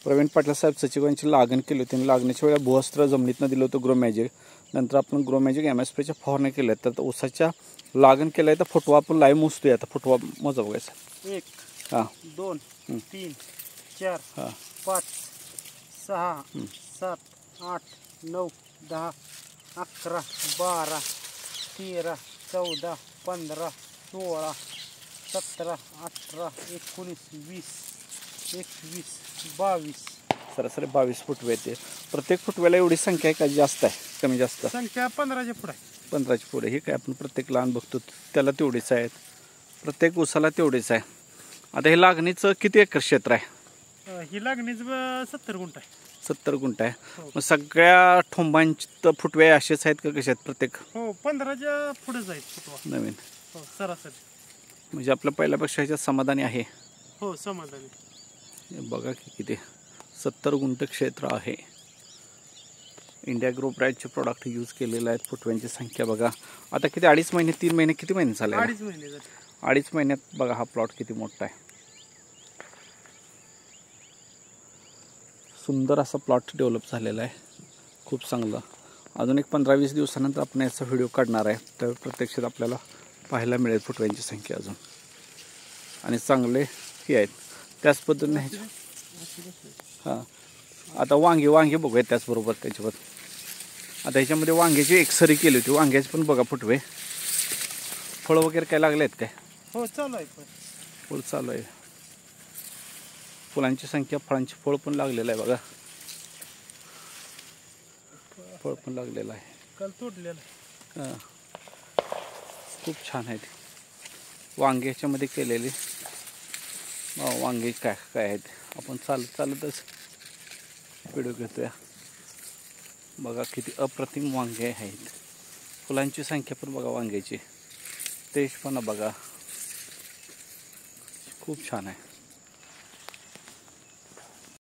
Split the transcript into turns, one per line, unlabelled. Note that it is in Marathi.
प्रवीण पाटील साहेब सचिवांची लागण केली होती. लागणीच्या वेळेला भूअस्त्र जमिनीतनं दिलं होतं ग्रो मॅजिक. नंतर आपण ग्रो मॅजिक MSPच्या फवारण्या केल्या. तर ऊसाच्या लागण केल्या तर फुटवा आपण लाईव्ह मोजतोय. आता फुटवा मोजा बघायचा.
1
हां
2 3 4
हां
5 6 7 8 9 10 11 12 13 14 15 16 17 18 19 20 21 22
सरासरी 22 फुटवे येते. प्रत्येक फुटव्याला एवढी संख्या आहे का जास्त आहे कमी जास्त?
संख्या 15च्या पुढे
15च्या पुढे. हे काय आपण प्रत्येक लहान बघतो त्याला तेवढीच आहेत. प्रत्येक ऊसाला तेवढीच आहे. आता हे लागणीचं किती एकर क्षेत्र आहे?
ही लागणीच 70 गुंठ आहे.
70 गुंठ आहे. मग सगळ्या ठोंबांची फुटवे असेच आहेत का कसे आहेत प्रत्येक?
हो 15च्या पुढेच आहेत फुटवा
नवीन.
हो सरासरी.
म्हणजे आपलं पहिल्यापेक्षा ह्याच्यात समाधानी आहे.
हो समाधानी.
बघा की किती 70 गुंठ क्षेत्र आहे. इंडिया ग्रो प्राईजचे प्रोडक्ट यूज केलेले आहेत. फुटव्यांची संख्या बघा. आता किती 2.5 महिने 3 महिने किती महिने झाले?
2.5 महिने झाले.
2.5 महिन्यात बघा हा प्लॉट किती मोठा आहे. सुंदर असा प्लॉट डेव्हलप झालेला आहे. खूप चांगला. अजून एक 15-20 दिवसानंतर आपण याचा व्हिडिओ काढणार आहे. तर प्रत्यक्षात आपल्याला पाहायला मिळेल फुटव्यांची संख्या अजून. आणि चांगले हे आहेत. त्याच पद्धतीने हां आता वांगे बघूया त्याचबरोबर त्याच्यावर. आता ह्याच्यामध्ये वांग्याची एकसरी केली होती. वांग्याची पण बघा फुटवे. फळं वगैरे काय लागले आहेत काय?
हो चालू आहे.
फळ चालू आहे. फुलांची संख्या फळांची फळ पण लागलेलं आहे बघा. फळ पण लागलेलं आहे.
काल तोडलेलं आहे.
हां खूप छान आहेत वांगे ह्याच्यामध्ये केलेले. वांगे काय काय आहेत आपण चालतच व्हिडिओ घेतोया. बघा किती अप्रतिम वांगे आहेत. फुलांची संख्या पण बघा वांग्याची. तेजपणा बघा खूप छान आहे.